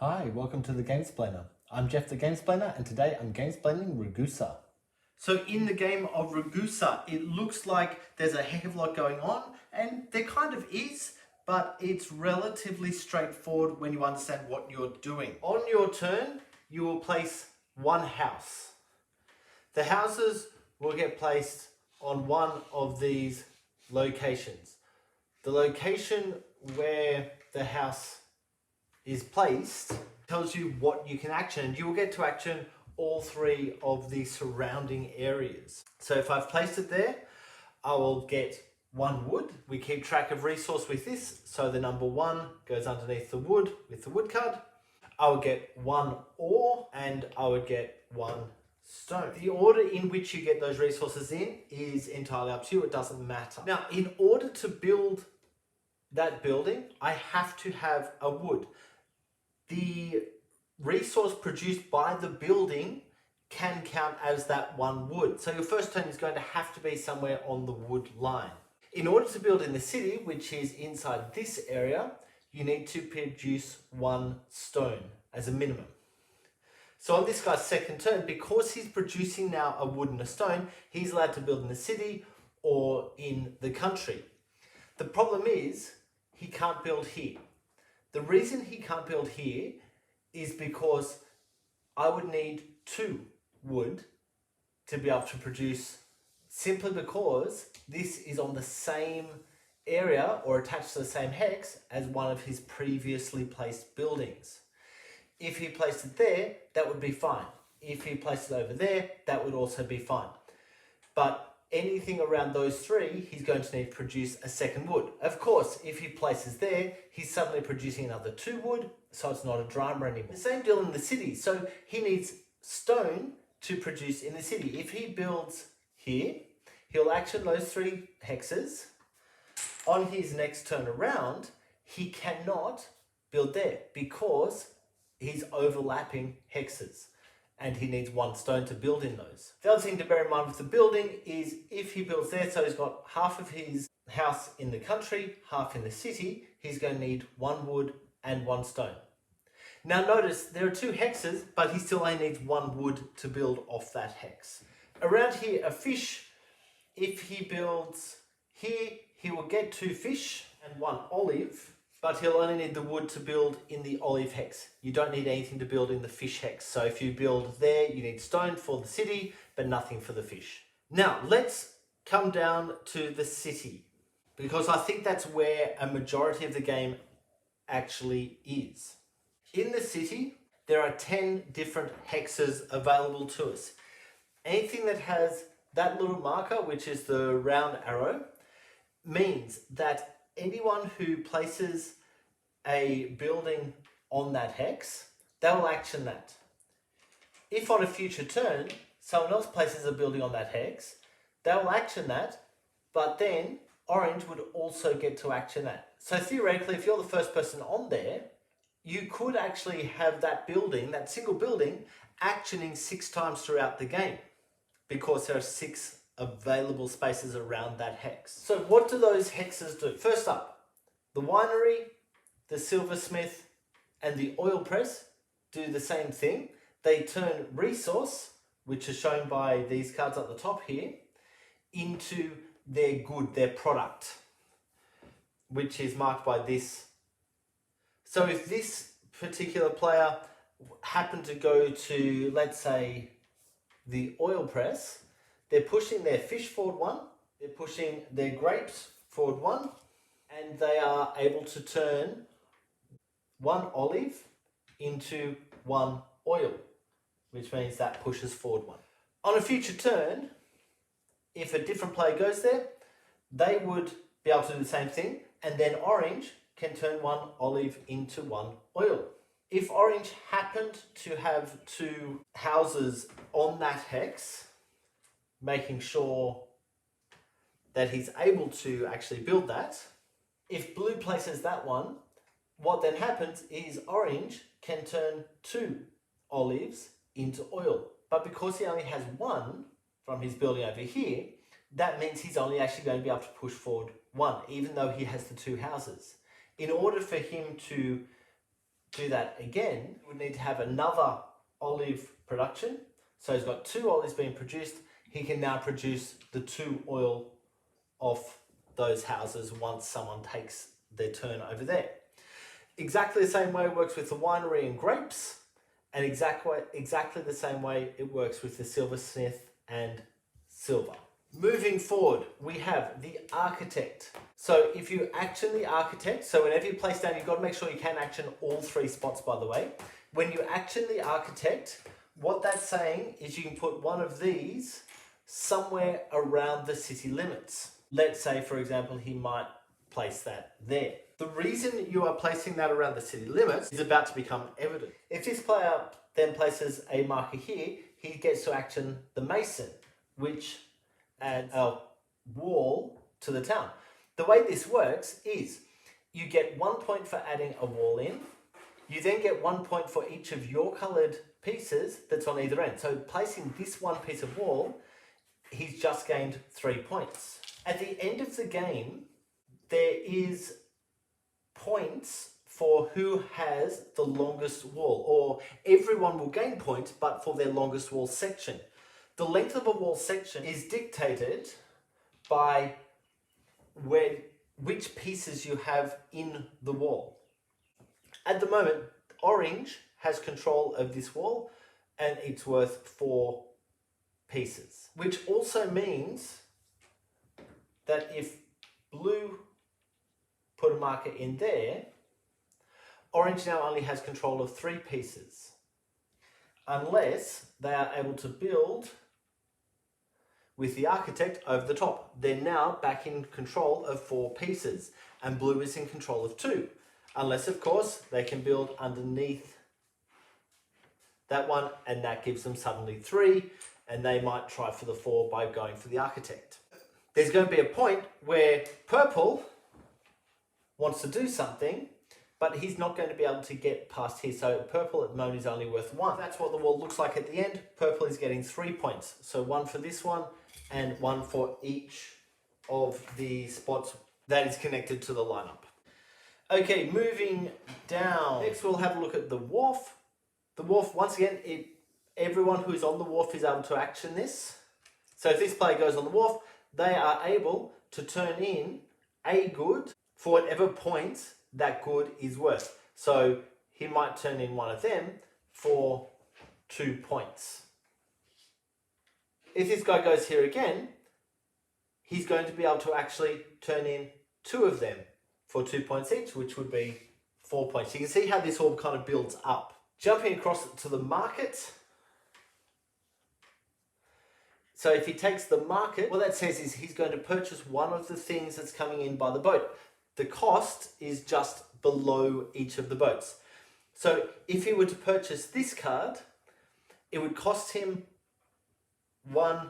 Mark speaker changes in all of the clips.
Speaker 1: Hi, welcome to the Gamesplainer. I'm Jeff the Gamesplainer and today I'm gamesplaining Ragusa. So in the game of Ragusa, it looks like there's a heck of a lot going on, and there kind of is, but it's relatively straightforward when you understand what you're doing. On your turn, you will place one house. The houses will get placed on one of these locations. The location where the house is placed tells you what you can action, and you will get to action all three of the surrounding areas. So if I've placed it there, I will get one wood. We keep track of resource with this, so the number 1 goes underneath the wood with the wood card. I would get one ore and I would get one stone. The order in which you get those resources in is entirely up to you. It doesn't matter. Now, in order to build that building, I have to have a wood. The resource produced by the building can count as that one wood. So your first turn is going to have to be somewhere on the wood line. In order to build in the city, which is inside this area, you need to produce one stone as a minimum. So on this guy's second turn, because he's producing now a wood and a stone, he's allowed to build in the city or in the country. The problem is he can't build here. The reason he can't build here is because I would need 2 wood to be able to produce, simply because this is on the same area or attached to the same hex as one of his previously placed buildings. If he placed it there, that would be fine. If he placed it over there, that would also be fine. But anything around those 3, he's going to need to produce a second wood. Of course, if he places there, he's suddenly producing another 2 wood, so it's not a drama anymore. The same deal in the city. So he needs stone to produce in the city. If he builds here, he'll action those 3 hexes. On his next turn around, he cannot build there because he's overlapping hexes, and he needs 1 stone to build in those. The other thing to bear in mind with the building is if he builds there, so he's got half of his house in the country, half in the city, he's going to need 1 wood and 1 stone. Now notice there are 2 hexes, but he still only needs 1 wood to build off that hex. Around here, a fish, if he builds here, he will get 2 fish and 1 olive, but he'll only need the wood to build in the olive hex. You don't need anything to build in the fish hex. So if you build there, you need stone for the city, but nothing for the fish. Now, let's come down to the city, because I think that's where a majority of the game actually is. In the city, there are 10 different hexes available to us. Anything that has that little marker, which is the round arrow, means that anyone who places a building on that hex, they will action that. If on a future turn, someone else places a building on that hex, they will action that, but then orange would also get to action that. So theoretically, if you're the first person on there, you could actually have that building, that single building, actioning 6 times throughout the game, because there are 6 available spaces around that hex. So what do those hexes do? First up, the winery, the silversmith, and the oil press do the same thing. They turn resource, which is shown by these cards at the top here, into their good, their product, which is marked by this. So if this particular player happened to go to, let's say, the oil press, they're pushing their fish forward 1, they're pushing their grapes forward 1, and they are able to turn 1 olive into 1 oil, which means that pushes forward 1. On a future turn, if a different player goes there, they would be able to do the same thing, and then orange can turn 1 olive into 1 oil. If orange happened to have 2 houses on that hex, making sure that he's able to actually build that. If blue places that one, what then happens is orange can turn 2 olives into oil. But because he only has 1 from his building over here, that means he's only actually going to be able to push forward 1, even though he has the 2 houses. In order for him to do that again, we need to have another olive production. So he's got 2 olives being produced. He can now produce the 2 oil off those houses once someone takes their turn over there. Exactly the same way it works with the winery and grapes, and exactly the same way it works with the silversmith and silver. Moving forward, we have the architect. So if you action the architect, so whenever you place down, you've got to make sure you can action all 3 spots, by the way. When you action the architect, what that's saying is you can put one of these somewhere around the city limits. Let's say, for example, he might place that there. The reason you are placing that around the city limits is about to become evident. If this player then places a marker here, he gets to action the mason, which adds a wall to the town. The way this works is you get 1 point for adding a wall in. You then get 1 point for each of your coloured pieces that's on either end. So placing this one piece of wall, he's just gained 3 points. At the end of the game, there is points for who has the longest wall, or everyone will gain points, but for their longest wall section. The length of a wall section is dictated by which pieces you have in the wall. At the moment, orange has control of this wall and it's worth 4 pieces, which also means that if blue put a marker in there, orange now only has control of 3 pieces, unless they are able to build with the architect over the top. They're now back in control of 4 pieces, and blue is in control of 2. Unless, of course, they can build underneath that one, and that gives them suddenly 3, and they might try for the 4 by going for the architect. There's going to be a point where purple wants to do something, but he's not going to be able to get past here. So purple at the moment is only worth 1. That's what the wall looks like at the end. Purple is getting 3 points. So 1 for this one and 1 for each of the spots that is connected to the lineup. Okay, moving down. Next we'll have a look at the wharf. The wharf, once again, everyone who is on the wharf is able to action this. So if this player goes on the wharf, they are able to turn in a good for whatever points that good is worth. So he might turn in one of them for 2 points. If this guy goes here again, he's going to be able to actually turn in 2 of them for 2 points each, which would be 4 points. You can see how this all kind of builds up. Jumping across to the market. So if he takes the market, what that says is he's going to purchase one of the things that's coming in by the boat. The cost is just below each of the boats. So if he were to purchase this card, it would cost him 1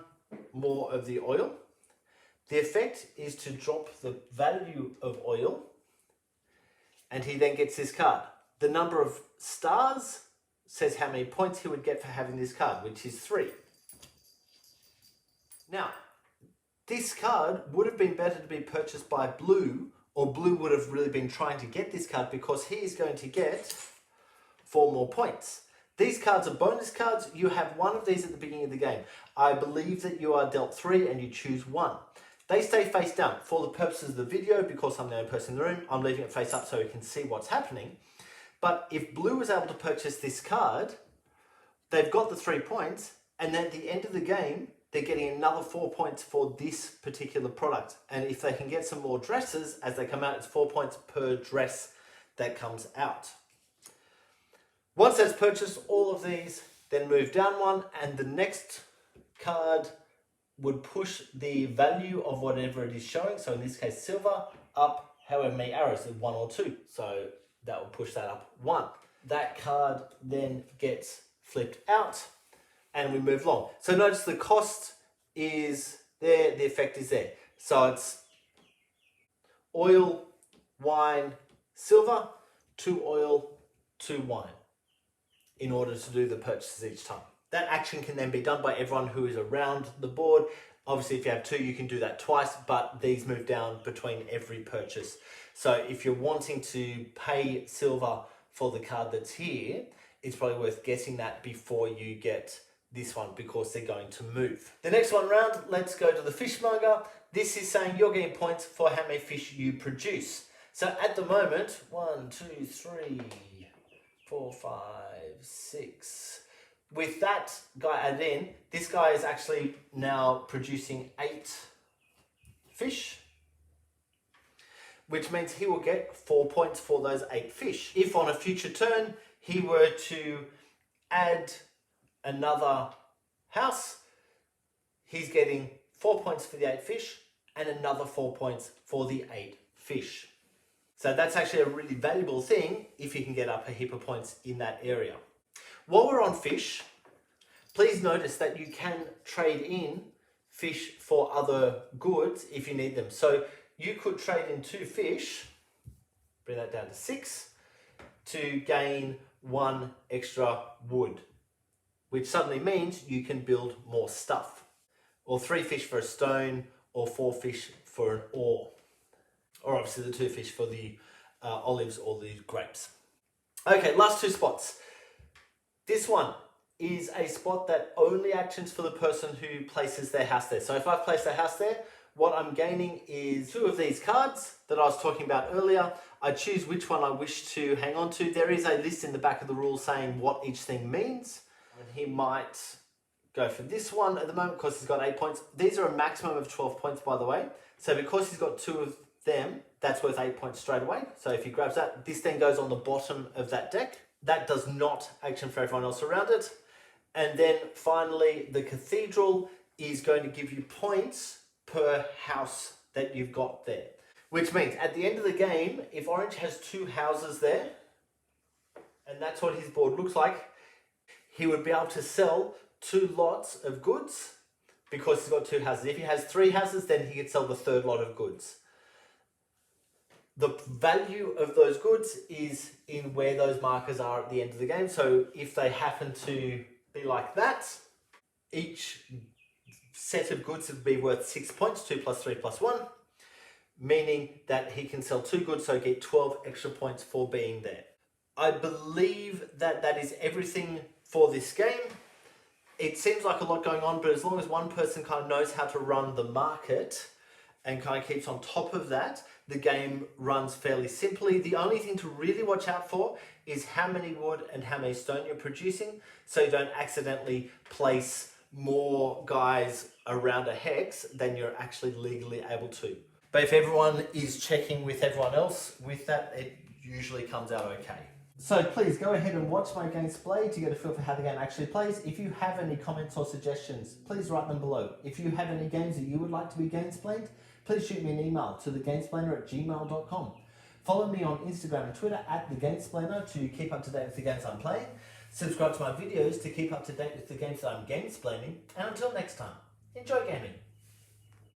Speaker 1: more of the oil. The effect is to drop the value of oil, and he then gets this card. The number of stars says how many points he would get for having this card, which is 3. Now, this card would have been better to be purchased by blue, or blue would have really been trying to get this card because he is going to get 4 more points. These cards are bonus cards. You have one of these at the beginning of the game. I believe that you are dealt 3 and you choose 1. They stay face down. For the purposes of the video, because I'm the only person in the room, I'm leaving it face up so you can see what's happening. But if blue was able to purchase this card, they've got the 3 points, and then at the end of the game, they're getting another 4 points for this particular product. And if they can get some more dresses as they come out, it's 4 points per dress that comes out. Once that's purchased all of these, then move down 1, and the next card would push the value of whatever it is showing. So in this case, silver, up however many arrows, 1 or 2. So that will push that up 1. That card then gets flipped out, and we move along. So notice the cost is there, the effect is there. So it's oil, wine, silver, 2 oil, 2 wine in order to do the purchases each time. That action can then be done by everyone who is around the board. Obviously, if you have 2, you can do that twice, but these move down between every purchase. So if you're wanting to pay silver for the card that's here, it's probably worth getting that before you get this one because they're going to move. The next one round, let's go to the fishmonger. This is saying you're getting points for how many fish you produce. So at the moment, 1, 2, 3, 4, 5, 6. With that guy added in, this guy is actually now producing 8 fish, which means he will get 4 points for those 8 fish. If on a future turn, he were to add another house, he's getting 4 points for the 8 fish and another 4 points for the 8 fish. So that's actually a really valuable thing if you can get up a heap of points in that area. While we're on fish, please notice that you can trade in fish for other goods if you need them. So you could trade in 2 fish, bring that down to 6, to gain 1 extra wood, which suddenly means you can build more stuff. Or 3 fish for a stone, or 4 fish for an ore. Or obviously the 2 fish for the olives or the grapes. Okay, last 2 spots. This one is a spot that only actions for the person who places their house there. So if I've placed a house there, what I'm gaining is 2 of these cards that I was talking about earlier. I choose which one I wish to hang on to. There is a list in the back of the rules saying what each thing means. And he might go for this one at the moment because he's got 8 points. These are a maximum of 12 points, by the way. So because he's got 2 of them, that's worth 8 points straight away. So if he grabs that, this then goes on the bottom of that deck. That does not action for everyone else around it. And then finally, the cathedral is going to give you points per house that you've got there. Which means at the end of the game, if Orange has 2 houses there, and that's what his board looks like, he would be able to sell 2 lots of goods because he's got 2 houses. If he has 3 houses, then he could sell the 3rd lot of goods. The value of those goods is in where those markers are at the end of the game. So if they happen to be like that, each set of goods would be worth 6 points, 2 plus 3 plus 1, meaning that he can sell 2 goods, so get 12 extra points for being there. I believe that that is everything for this game. It seems like a lot going on, but as long as one person kind of knows how to run the market and kind of keeps on top of that, the game runs fairly simply. The only thing to really watch out for is how many wood and how many stone you're producing, so you don't accidentally place more guys around a hex than you're actually legally able to. But if everyone is checking with everyone else with that, it usually comes out okay. So please go ahead and watch my gameplay to get a feel for how the game actually plays. If you have any comments or suggestions, please write them below. If you have any games that you would like to be gamesplained, please shoot me an email to thegamesplainer@gmail.com. Follow me on Instagram and Twitter @thegamesplainer to keep up to date with the games I'm playing. Subscribe to my videos to keep up to date with the games that I'm gamesplaining. And until next time, enjoy gaming.